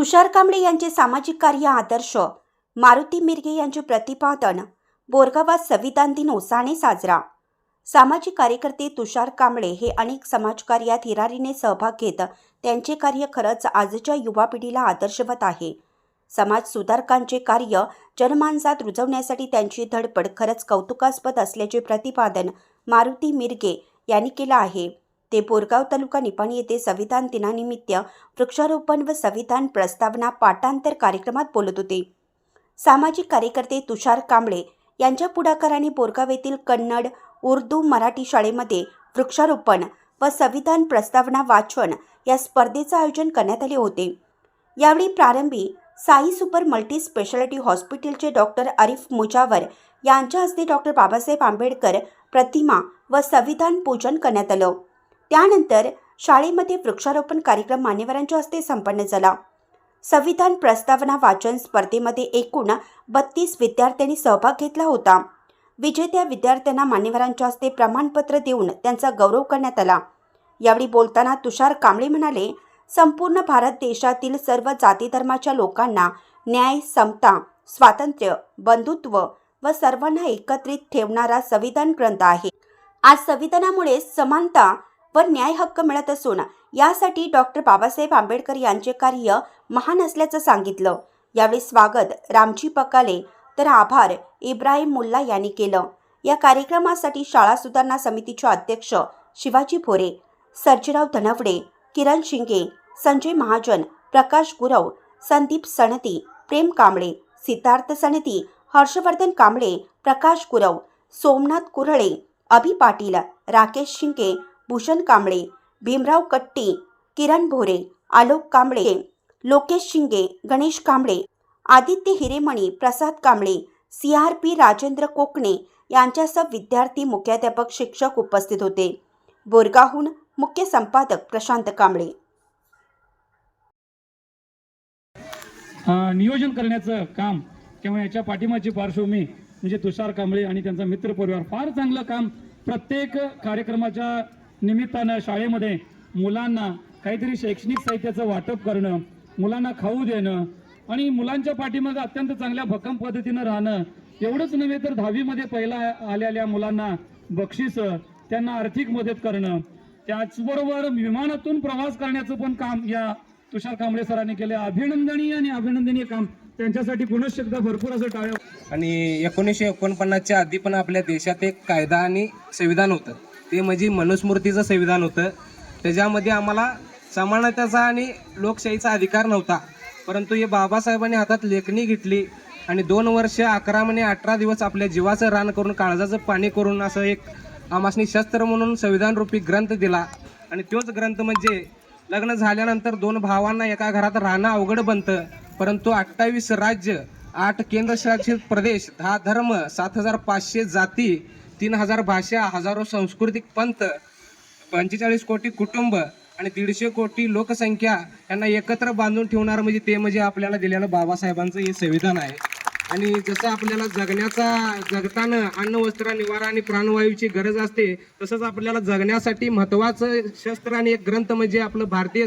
तुषार कांबळे यांचे सामाजिक कार्य आदर्श, मारुती मिरगे यांचे प्रतिपादन। बोरगावात संविधान दिन उत्साहाने साजरा। सामाजिक कार्यकर्ते तुषार कांबळे हे अनेक समाजकार्यात हिरारीने सहभाग घेत त्यांचे कार्य खरंच आजच्या युवा पिढीला आदर्शवत आहे। समाज सुधारकांचे कार्य जनमानसात रुजवण्यासाठी त्यांची धडपड खरंच कौतुकास्पद असल्याचे प्रतिपादन मारुती मिरगे यांनी केले आहे। ते बोरगाव तालुका निपाणी येथे संविधान दिनानिमित्त वृक्षारोपण व संविधान प्रस्तावना पाठांतर कार्यक्रमात बोलत होते। सामाजिक कार्यकर्ते तुषार कांबळे यांच्या पुढाकाराने बोरगाव येथील कन्नड, उर्दू, मराठी शाळेमध्ये वृक्षारोपण व संविधान प्रस्तावना वाचन या स्पर्धेचे आयोजन करण्यात आले होते। यावेळी प्रारंभी साई सुपर मल्टी स्पेशालिटी हॉस्पिटलचे डॉक्टर आरिफ मुजावर यांच्या हस्ते डॉक्टर बाबासाहेब आंबेडकर प्रतिमा व संविधान पूजन करण्यात आले। त्यानंतर शाळेमध्ये वृक्षारोपण कार्यक्रम मान्यवरांच्या हस्ते संपन्न झाला। संविधान प्रस्तावना वाचन स्पर्धेमध्ये एकूण 32 विद्यार्थ्यांनी सहभाग घेतला होता। विजेत्या विद्यार्थ्यांना मान्यवरांच्या हस्ते प्रमाणपत्र देऊन त्यांचा गौरव करण्यात आला। यावेळी बोलताना तुषार कांबळे म्हणाले, संपूर्ण भारत देशातील सर्व जाती धर्माच्या लोकांना न्याय, समता, स्वातंत्र्य, बंधुत्व व सर्वांना एकत्रित ठेवणारा संविधान ग्रंथ आहे। आज संविधानामुळे समानता व न्याय हक्क मिळत असून यासाठी डॉक्टर बाबासाहेब आंबेडकर यांचे कार्य महान असल्याचं सांगितलं। यावेळी स्वागत रामजी पकाले तर आभार इब्राहिम मुल्ला यांनी केलं। या कार्यक्रमासाठी शाळा सुधारणा समितीचे अध्यक्ष शिवाजी भोरे, सर्जीराव धनवडे, किरण शिंगे, संजय महाजन, प्रकाश गुरव, संदीप सणती, प्रेम कांबळे, सिद्धार्थ सणती, हर्षवर्धन कांबळे, प्रकाश गुरव, सोमनाथ कुरळे, अभि पाटील, राकेश शिंगे, भूषण कांबळे, भीमराव कट्टी, किरण भोरे, आलोक कांबळे, लोकेश शिंगे, गणेश कांबळे, आदित्य हिरेमणी, प्रसाद कांबळे, CRP राजेंद्र कोकणे यांच्यासह विद्यार्थी, मुख्याध्यापक, शिक्षक उपस्थित होते। बोरगावहून मुख्य संपादक प्रशांत कांबळे। नियोजन करण्याचं काम किंवा याच्या पाठीमागची पार्श्वभूमी म्हणजे तुषार कांबळे आणि त्यांचा मित्र परिवार फार चांगलं काम। प्रत्येक कार्यक्रमाच्या निमित्तानं शाळेमध्ये मुलांना काहीतरी शैक्षणिक साहित्याचं वाटप करणं, मुलांना खाऊ देणं आणि मुलांच्या पाठीमागे अत्यंत चांगल्या भक्कम पद्धतीनं राहणं, एवढंच नव्हे तर 10वी मध्ये पहिला आलेल्या मुलांना बक्षीस, त्यांना आर्थिक मदत करणं, त्याचबरोबर विमानातून प्रवास करण्याचं पण काम या तुषार कांबळे सरांनी केले। अभिनंदनीय आणि अभिनंदनीय काम त्यांच्यासाठी पुनश्च एकदा भरपूर असं टाळ्या। आणि 1949च्या आधी पण आपल्या देशात एक कायदा आणि संविधान होतं, ते म्हणजे मनुस्मृतीचं संविधान होतं। त्याच्यामध्ये आम्हाला समानतेचा आणि लोकशाहीचा अधिकार नव्हता, परंतु हे बाबासाहेबांनी हातात लेखणी घेतली आणि 2 वर्ष 11 महिने 18 दिवस आपल्या जीवाचं रान करून, काळजाचं पाणी करून असं एक आमासनी शस्त्र म्हणून संविधान रूपी ग्रंथ दिला। आणि तोच ग्रंथ म्हणजे लग्न झाल्यानंतर 2 भावांना एका घरात राहणं अवघड बनतं, परंतु 28 राज्य, 8 केंद्रशासित प्रदेश, 10 धर्म, 7500 जाती, 3000 भाषा, हजारो सांस्कृतिक पंथ, 45 कोटी कुटुंब आणि 150 कोटी लोकसंख्या यांना एकत्र बांधून ठेवणार म्हणजे ते म्हणजे आपल्याला दिलेलं बाबासाहेबांचं हे संविधान आहे। आणि जसं आपल्याला जगताना अन्न, वस्त्र, निवारा आणि प्राणवायूची गरज असते, तसंच आपल्याला जगण्यासाठी महत्त्वाचं शस्त्र आणि एक ग्रंथ म्हणजे आपलं भारतीय